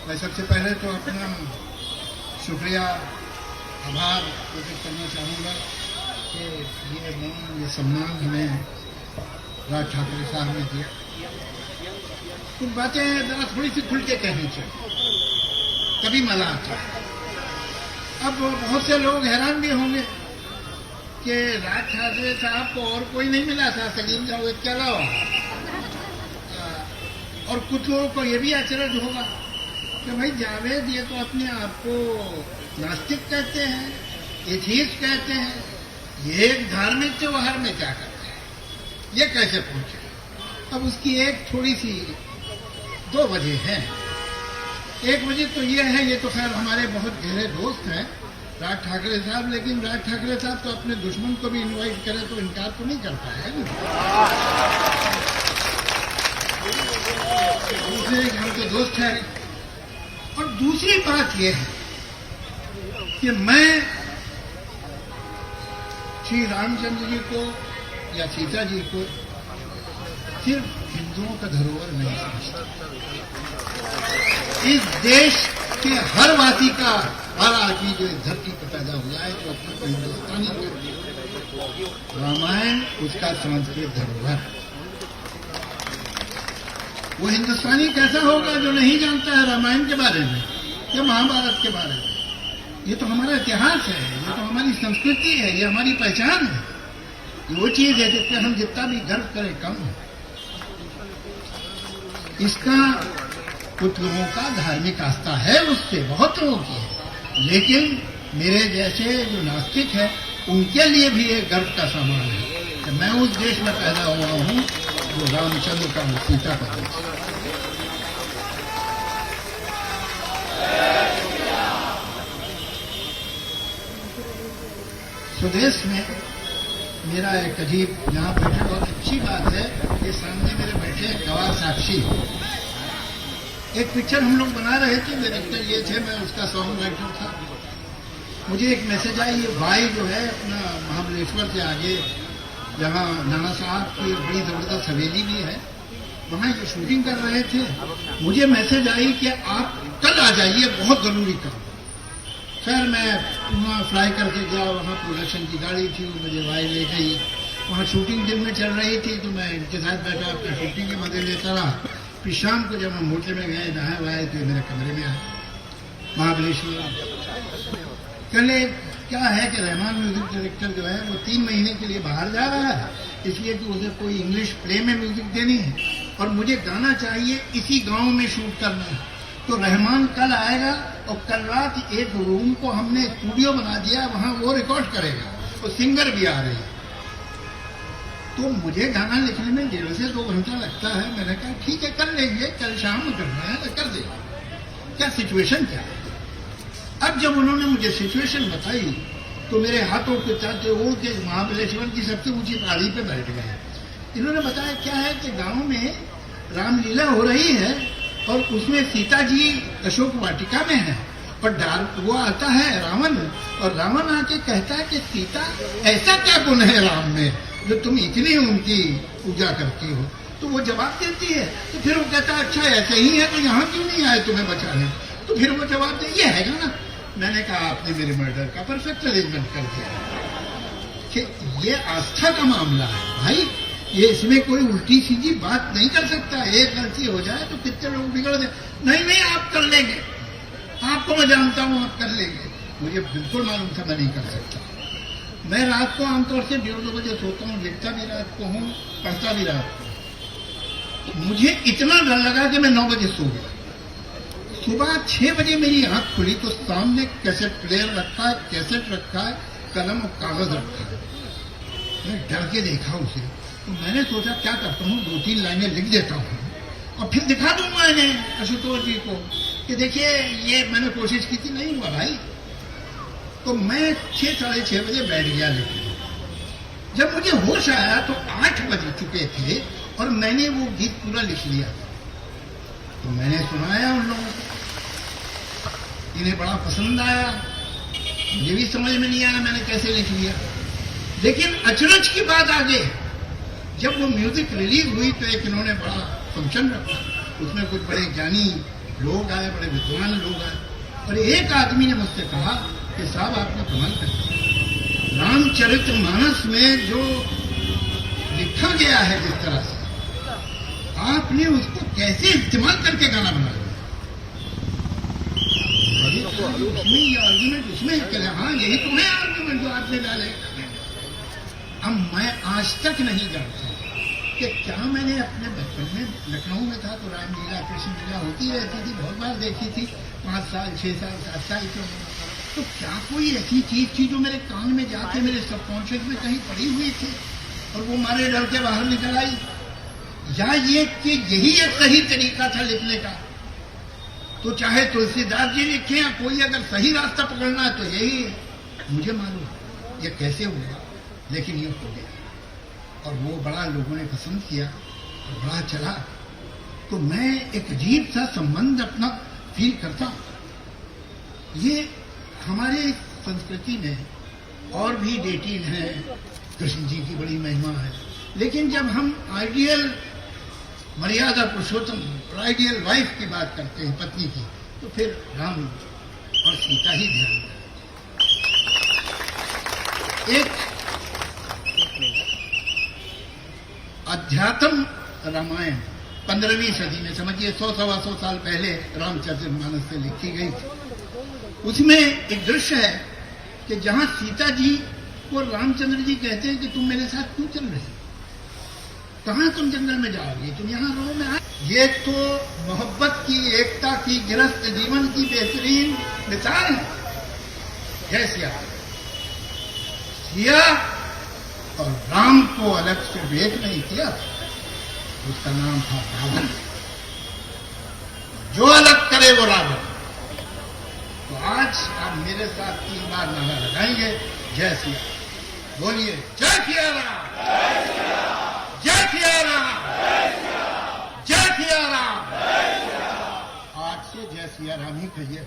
मैं सबसे पहले तो अपना शुक्रिया आभार प्रकट करना चाहूँगा कि ये सम्मान हमें राज ठाकरे साहब ने दिया। कुछ बातें जरा थोड़ी सी खुल के कहनी चाहिए, तभी मजा आता है। अब बहुत से लोग हैरान भी होंगे कि राज ठाकरे साहब को और कोई नहीं मिला था सलीम जावेद के अलावा, और कुछ लोगों को ये भी आश्चर्य होगा कि भाई जावेद ये तो अपने आप को नास्तिक कहते हैं, एथीस्ट कहते हैं, ये एक धार्मिक त्योहार में क्या करते हैं, ये कैसे पहुंचे। अब उसकी एक थोड़ी सी दो वजह है। एक वजह तो ये है, ये तो खैर हमारे बहुत गहरे दोस्त हैं राज ठाकरे साहब, लेकिन राज ठाकरे साहब तो अपने दुश्मन को भी इनवाइट करे तो इनकार तो नहीं करता है। दूसरे हम तो दोस्त हैं। और दूसरी बात यह है कि मैं श्री रामचंद्र जी को या सीता जी को सिर्फ हिंदुओं का धरोहर नहीं समझता। इस देश के हर वासी का, हर आदमी जो इस धरती पर पैदा हुआ है तो अपने को हिंदुस्तानी है। रामायण उसका सांस्कृतिक धरोहर है। वो हिंदुस्तानी कैसा होगा जो नहीं जानता है रामायण के बारे में या महाभारत के बारे में। ये तो हमारा इतिहास है, ये तो हमारी संस्कृति है, ये हमारी पहचान है। वो चीज है जिस पर हम जितना भी गर्व करें कम है। इसका कुछ लोगों का धार्मिक आस्था है, उससे बहुत लोगों की है, लेकिन मेरे जैसे जो नास्तिक है उनके लिए भी ये गर्व का सामान है कि मैं उस देश में पैदा हुआ हूँ जो रामचंद्र का सीता का देश। स्वदेश में मेरा एक अजीब यहाँ बैठे, बहुत अच्छी बात है कि सामने मेरे बैठे गवाह साक्षी। एक पिक्चर हम लोग बना रहे थे, डायरेक्टर ये थे, मैं उसका सॉन्ग राइटर था। मुझे एक मैसेज आई, ये भाई जो है अपना महाबलेश्वर से आगे जहाँ नाना साहब की बड़ी जबरदस्त हवेली भी है, वहाँ ये शूटिंग कर रहे थे। मुझे मैसेज आई कि आप कल आ जाइए, बहुत जरूरी काम। खैर मैं वहाँ फ्लाई करके गया, वहाँ प्रोडक्शन की गाड़ी थी, मुझे भाई ले गई। वहाँ शूटिंग दिन में चल रही थी तो मैं इनके साथ बैठा, अपने शूटिंग के मजे लेता रहा। फिर शाम को जब हम होटल में गए, नहाए वाए तो मेरे कमरे में आए महाबलेश्वर। कहने क्या है कि रहमान म्यूजिक डायरेक्टर जो है वो 3 महीने के लिए बाहर जा रहा है, इसलिए कि उसे कोई इंग्लिश प्ले में म्यूजिक देनी है और मुझे गाना चाहिए, इसी गांव में शूट करना है। तो रहमान कल आएगा और कल रात एक रूम को हमने स्टूडियो बना दिया, वहां वो रिकॉर्ड करेगा और सिंगर भी आ रहे हैं। तो मुझे गाना लिखने में 1.5 से 2 घंटा लगता है। मैंने कहा ठीक है कर लेंगे, कल शाम में करना है तो कर देंगे। क्या सिचुएशन क्या है। अब जब उन्होंने मुझे सिचुएशन बताई तो मेरे हाथों के चाहते ओढ़ के महाबलेश्वर की सबसे ऊंची पहाड़ी पे बैठ गए। इन्होंने बताया क्या है कि गांव में रामलीला हो रही है और उसमें सीता जी अशोक वाटिका में है और वो आता है रावण, और रावण आके कहता है कि सीता ऐसा क्या गुण है राम में जो तुम इतनी उनकी पूजा करती हो। तो वो जवाब देती है, तो फिर वो कहता है अच्छा ऐसे ही है तो यहाँ क्यों नहीं आए तुम्हें बचाने। तो फिर वो जवाब दे ये है ना। मैंने कहा आपने मेरे मर्डर का परफेक्ट अरेंजमेंट कर दिया कि ये आस्था का मामला है भाई, ये इसमें कोई उल्टी सीधी बात नहीं कर सकता। एक गलती हो जाए तो कितने लोग बिगड़ दे। नहीं आप कर लेंगे, आपको मैं जानता हूं आप कर लेंगे। मुझे बिल्कुल मालूम था मैं नहीं कर सकता। मैं रात को आमतौर से 1:30 बजे सोता हूँ, लिखता भी रात को हूँ, पढ़ता भी रात को। मुझे इतना डर लगा कि मैं 9 बजे सो गया। सुबह 6 बजे मेरी आंख खुली तो सामने कैसेट प्लेयर रखा है, कैसेट रखा है, कलम और कागज रखा है। मैं डर के देखा उसे, तो मैंने सोचा क्या करता हूँ 2-3 लाइनें लिख देता हूँ और फिर दिखा दूंगा इन्हें आशुतोष जी को कि देखिए ये मैंने कोशिश की थी, नहीं हुआ भाई। तो मैं 6-6:30 बजे बैठ गया लिखने। जब मुझे होश आया तो 8 बज चुके थे और मैंने वो गीत पूरा लिख लिया। तो मैंने सुनाया उन लोगों को, इन्हें बड़ा पसंद आया। मुझे भी समझ में नहीं आया मैंने कैसे लिख लिया, लेकिन अचरज की बात आगे जब वो म्यूजिक रिलीज हुई तो एक इन्होंने बड़ा फंक्शन रखा, उसमें कुछ बड़े ज्ञानी लोग आए, बड़े विद्वान लोग आए, और एक आदमी ने मुझसे कहा कि साहब आपने कमाल कर दिया, रामचरितमानस में जो लिखा गया है जिस तरह से, आपने उसको कैसे इस्तेमाल करके गाना बना लिया। उसमें ये आर्ग्यूमेंट उसमें करे, हाँ यही तो है आर्ग्यूमेंट जो आपने डाले। अब मैं आज तक नहीं जानता कि क्या मैंने अपने बचपन में लखनऊ में था तो रामलीला कृष्ण लीला होती रहती थी, बहुत बार देखी थी, 5 साल 6 साल 7 साल की उम्र, तो क्या कोई ऐसी चीज थी जो मेरे कान में जाके मेरे सबकॉन्शियस में कहीं पड़ी हुई थी और वो मारे डर के बाहर निकल आई, या ये कि यही एक सही तरीका था लिखने का। तो चाहे तुलसीदास जी लिखे या कोई अगर सही रास्ता पकड़ना है तो यही है। मुझे मालूम ये कैसे हुआ, लेकिन ये हो गया और वो बड़ा लोगों ने पसंद किया और बड़ा चला। तो मैं एक अजीब सा संबंध अपना फील करता हूं। ये हमारे संस्कृति में और भी डेटीज हैं, कृष्ण जी की बड़ी महिमा है, लेकिन जब हम आइडियल मर्यादा पुरुषोत्तम और आइडियल वाइफ की बात करते हैं, पत्नी की, तो फिर राम और सीता ही ध्यान में। एक अध्यात्म रामायण 15वीं सदी में, समझिए 100-125 साल पहले रामचरितमानस से लिखी गई थी। उसमें एक दृश्य है कि जहां सीता जी को रामचंद्र जी कहते हैं कि तुम मेरे साथ क्यों चल रहे हो, कहां तुम जंगल में जाओगे, तुम यहां रहो में आए। ये तो मोहब्बत की, एकता की, गृहस्थ जीवन की बेहतरीन मिसाल है। जय सिया। सिया और राम को अलग से वेद नहीं किया, उसका नाम था रावण। जो अलग करे वो रावण। तो आज आप मेरे साथ 3 बार नारा लगाएंगे, जय सिया। बोलिए जय सिया राम, जय सिया राम, जय सिया राम। आज से जय सिया राम ही कहिए।